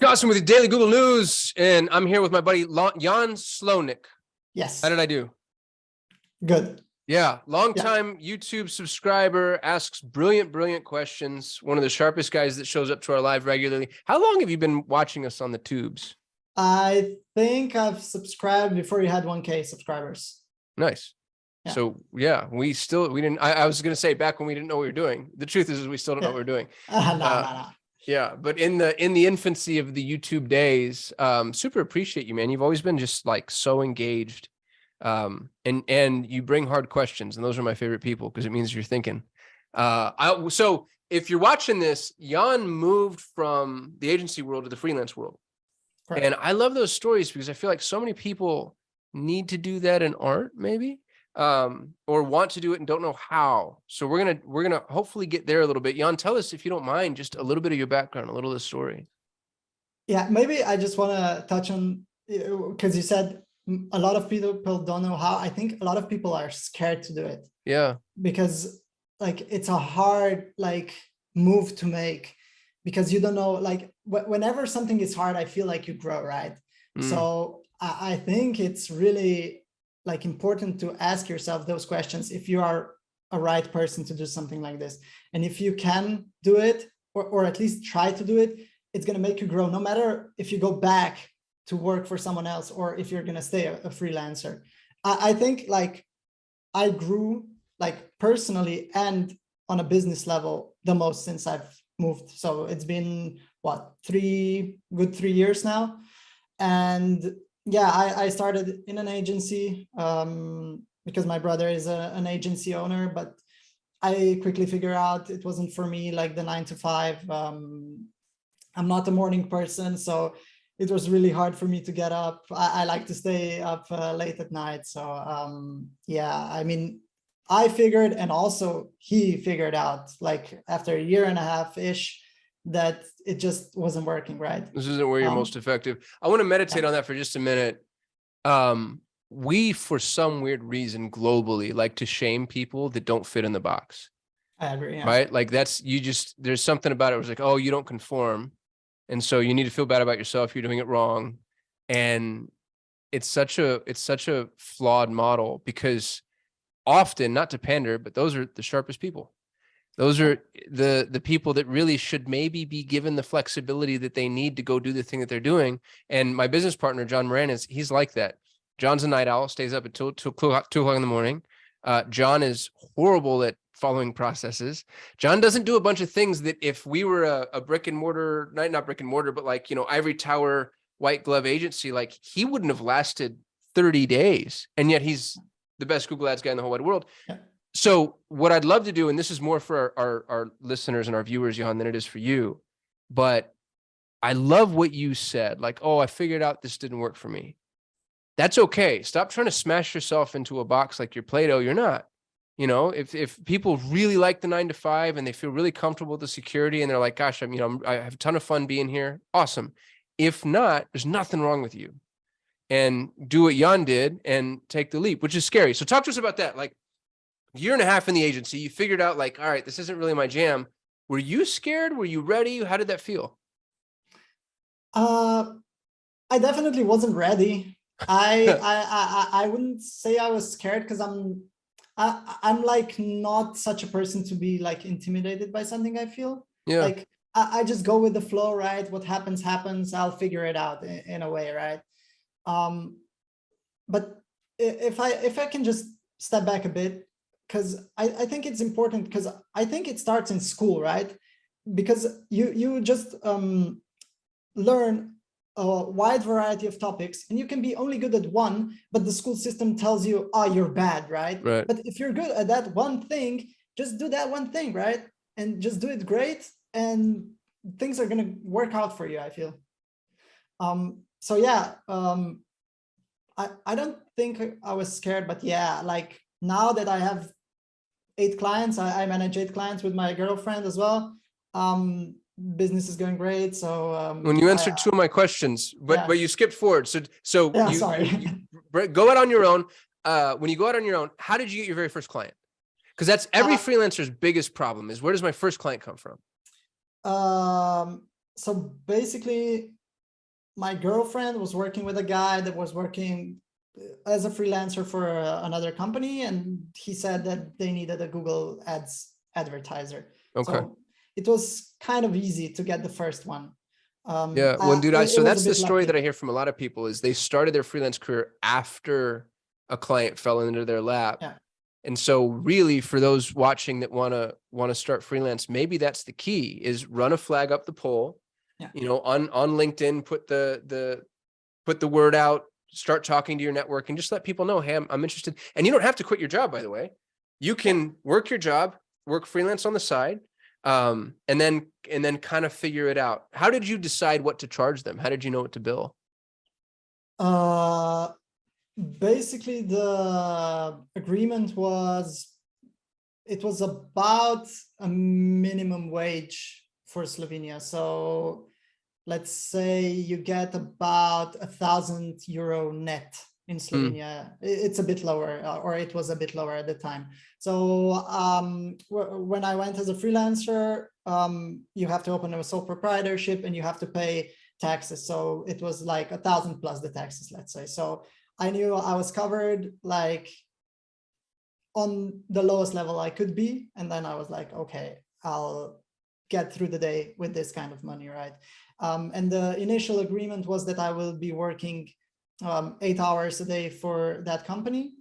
Scott with the Daily Google News, and I'm here with my buddy Jan Slovnik. Yes. How did I do? Good. Yeah, long-time YouTube subscriber, asks brilliant questions. One of the sharpest guys that shows up to our live regularly. How long have you been watching us on the tubes? I think I've subscribed before you had 1K subscribers. Nice. Yeah. So yeah, we didn't. I was going to say back when we didn't know what we were doing. The truth is we still don't know what we're doing. No. Yeah, but in the infancy of the YouTube days, super appreciate you, man. You've always been just like so engaged, and you bring hard questions, and those are my favorite people because it means you're thinking. So if you're watching this, Jan moved from the agency world to the freelance world, correct. And I love those stories because I feel like so many people need to do that and aren't maybe. Or want to do it and don't know how. So we're gonna hopefully get there a little bit. Jan, tell us, if you don't mind, just a little bit of your background, a little of the story. Yeah, maybe I just want to touch on, because you said a lot of people don't know how. I think a lot of people are scared to do it. Yeah. Because like it's a hard move to make, because you don't know, like whenever something is hard, I feel like you grow, right? So I think it's really important to ask yourself those questions if you are a right person to do something like this. And if you can do it, or at least try to do it, it's going to make you grow, no matter if you go back to work for someone else or if you're going to stay a freelancer. I think I grew personally and on a business level the most since I've moved. So it's been what, 3 years now. And yeah, I started in an agency because my brother is an agency owner, but I quickly figured out it wasn't for me, like the 9 to 5. I'm not a morning person, so it was really hard for me to get up. I like to stay up late at night. So yeah, I mean, I figured, and also he figured out after a year and a half-ish, that it just wasn't working, right? This isn't where you're most effective. I want to meditate on that for just a minute. We, for some weird reason, globally like to shame people that don't fit in the box. I agree. Yeah. Right? Like there's something about it where it's like, oh, you don't conform. And so you need to feel bad about yourself. You're doing it wrong. And it's such a flawed model, because often, not to pander, but those are the sharpest people. Those are the people that really should maybe be given the flexibility that they need to go do the thing that they're doing. And my business partner, John Moran, he's like that. John's a night owl, stays up until 2 o'clock in the morning. John is horrible at following processes. John doesn't do a bunch of things that if we were a brick and mortar, not brick and mortar, but ivory tower, white glove agency, he wouldn't have lasted 30 days. And yet he's the best Google Ads guy in the whole wide world. Yeah. So what I'd love to do, and this is more for our listeners and our viewers, Jan, than it is for you, but I love what you said. Oh, I figured out this didn't work for me. That's okay. Stop trying to smash yourself into a box like you're Play-Doh. You're not. If people really like the 9 to 5 and they feel really comfortable with the security and they're like, gosh, I have a ton of fun being here. Awesome. If not, there's nothing wrong with you. And do what Jan did and take the leap, which is scary. So talk to us about that. Year and a half in the agency, you figured out all right, this isn't really my jam. Were you scared? Were you ready? How did that feel? I definitely wasn't ready. I wouldn't say I was scared, because I'm not such a person to be intimidated by something. I feel I just go with the flow, right? What happens, I'll figure it out in a way, right? But if I can just step back a bit, because I think it's important, because I think it starts in school, right? Because you just learn a wide variety of topics, and you can be only good at one, but the school system tells you, oh, you're bad, right? But if you're good at that one thing, just do that one thing, right? And just do it great, and things are going to work out for you, I feel. So yeah, I don't think I was scared, but yeah, now that I have 8 clients, I manage 8 clients with my girlfriend as well. Business is going great. So when you answered 2 of my questions, but you skipped forward. So yeah, you go out on your own. When you go out on your own, how did you get your very first client? Because that's every freelancer's biggest problem, is where does my first client come from? So basically, my girlfriend was working with a guy that was working as a freelancer for another company, and he said that they needed a Google Ads advertiser. Okay. So it was kind of easy to get the first one. Yeah, well, dude, so that's the story lucky. that I hear from a lot of people is they started their freelance career after a client fell into their lap. Yeah. And so really for those watching that want to start freelance, maybe that's the key is run a flag up the pole, yeah. You know, on LinkedIn, put the word out, start talking to your network and just let people know, hey, I'm interested. And you don't have to quit your job, by the way. You can work your job, work freelance on the side, and then kind of figure it out. How did you decide what to charge them? How did you know what to bill? Basically the agreement was, it was about a minimum wage for Slovenia. So let's say you get about €1,000 net in Slovenia. It's a bit lower, or it was a bit lower at the time. So when I went as a freelancer, you have to open a sole proprietorship and you have to pay taxes. So it was like 1,000 plus the taxes, let's say. So I knew I was covered like on the lowest level I could be. And then I was like, okay, I'll get through the day with this kind of money, right? And the initial agreement was that I will be working 8 hours a day for that company.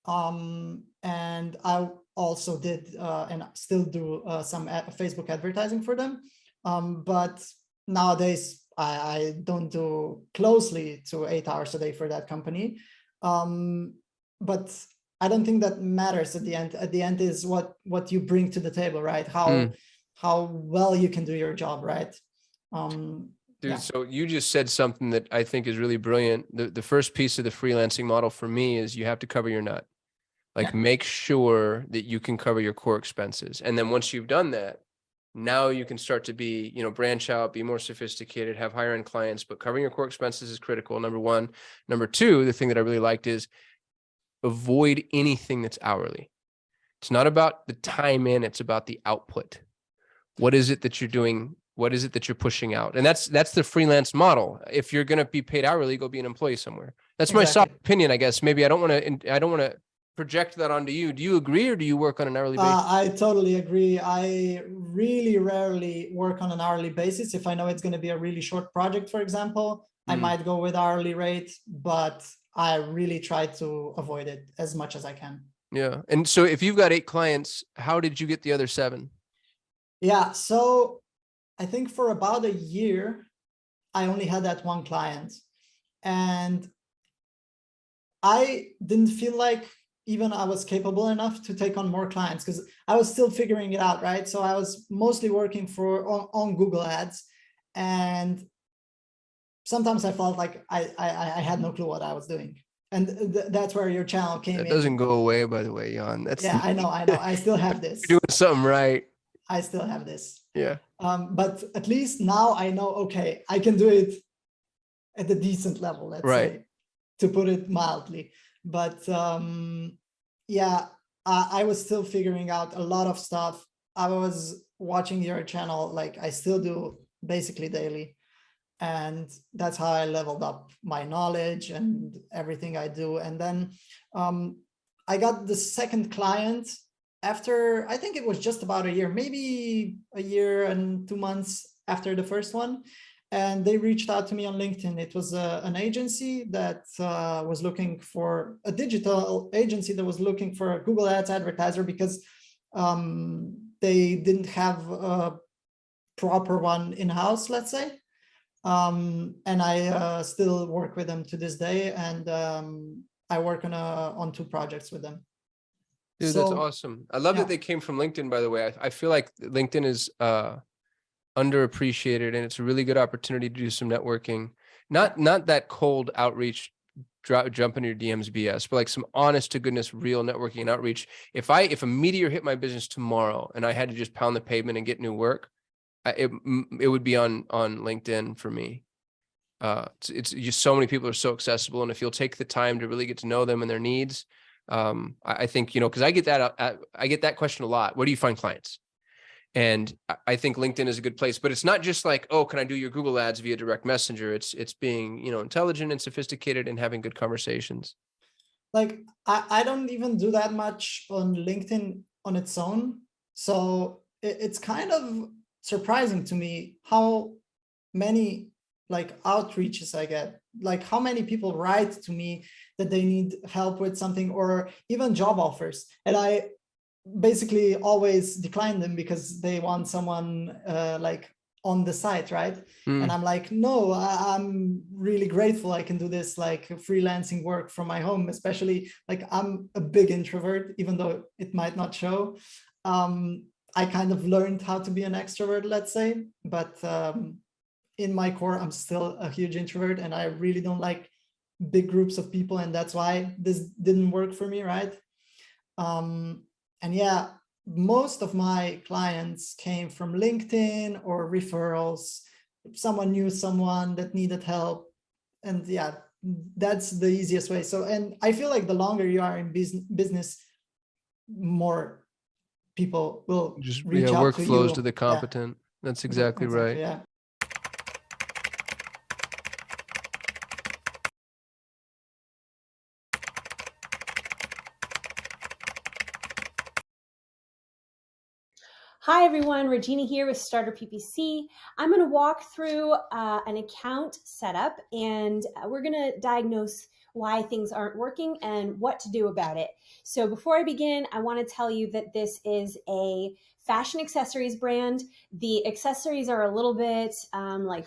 And I also did and still do some Facebook advertising for them. But nowadays, I don't do closely to 8 hours a day for that company. But I don't think that matters at the end. At the end is what you bring to the table, right? How well you can do your job, right? Dude, yeah. So you just said something that I think is really brilliant. The first piece of the freelancing model for me is you have to cover your nut. Like make sure that you can cover your core expenses. And then once you've done that, now you can start to be, you know, branch out, be more sophisticated, have higher end clients, but covering your core expenses is critical. Number one. Number two, the thing that I really liked is avoid anything that's hourly. It's not about the time in, it's about the output. What is it that you're doing? What is it that you're pushing out? And that's the freelance model. If you're going to be paid hourly, go be an employee somewhere. That's my soft opinion, I guess. Maybe I don't want to project that onto you. Do you agree, or do you work on an hourly basis? I totally agree. I really rarely work on an hourly basis. If I know it's going to be a really short project, for example, I might go with hourly rate, but I really try to avoid it as much as I can. Yeah. And so if you've got 8 clients, how did you get the other 7? Yeah. So I think for about a year, I only had that one client, and I didn't feel like even I was capable enough to take on more clients because I was still figuring it out, right? So I was mostly working on Google Ads, and sometimes I felt like I had no clue what I was doing. And that's where your channel came in. It doesn't go away, by the way, Jan. Yeah, I know. I still have this. You're doing something right. I still have this. Yeah. But at least now I know, okay, I can do it at a decent level, let's say, to put it mildly. But yeah, I was still figuring out a lot of stuff. I was watching your channel, like I still do basically daily. And that's how I leveled up my knowledge and everything I do. And then I got the second client after, I think it was just about a year, maybe a year and 2 months after the first one. And they reached out to me on LinkedIn. It was an agency that was looking for a digital agency that was looking for a Google Ads advertiser because they didn't have a proper one in-house, let's say. And I still work with them to this day, and I work on 2 projects with them. Dude, that's awesome. I love that they came from LinkedIn, by the way. I feel like LinkedIn is underappreciated, and it's a really good opportunity to do some networking. Not that cold outreach, jump in your DMs BS, but like some honest to goodness, real networking and outreach. If a meteor hit my business tomorrow and I had to just pound the pavement and get new work, it would be on LinkedIn for me. It's just so many people are so accessible, and if you'll take the time to really get to know them and their needs, I think, you know, because I get that question a lot. Where do you find clients? And I think LinkedIn is a good place, but it's not just like, oh, can I do your Google ads via direct messenger? It's being, intelligent and sophisticated and having good conversations. Like I don't even do that much on LinkedIn on its own. So it's kind of surprising to me how many like outreaches I get, like how many people write to me that they need help with something or even job offers. And I basically always decline them because they want someone like on the site, right? And I'm like, no, I'm really grateful I can do this like freelancing work from my home, especially like I'm a big introvert, even though it might not show. I kind of learned how to be an extrovert, let's say, but in my core, I'm still a huge introvert and I really don't like big groups of people. And that's why this didn't work for me, right? And yeah, most of my clients came from LinkedIn or referrals. Someone knew someone that needed help. And yeah, that's the easiest way. So, and I feel like the longer you are in business, more people will just reach out work to flows you. to the competent. Yeah. That's exactly right. Yeah. Hi everyone, Regina here with StarterPPC. I'm going to walk through an account setup and we're going to diagnose why things aren't working and what to do about it. So before I begin, I want to tell you that this is a fashion accessories brand. The accessories are a little bit like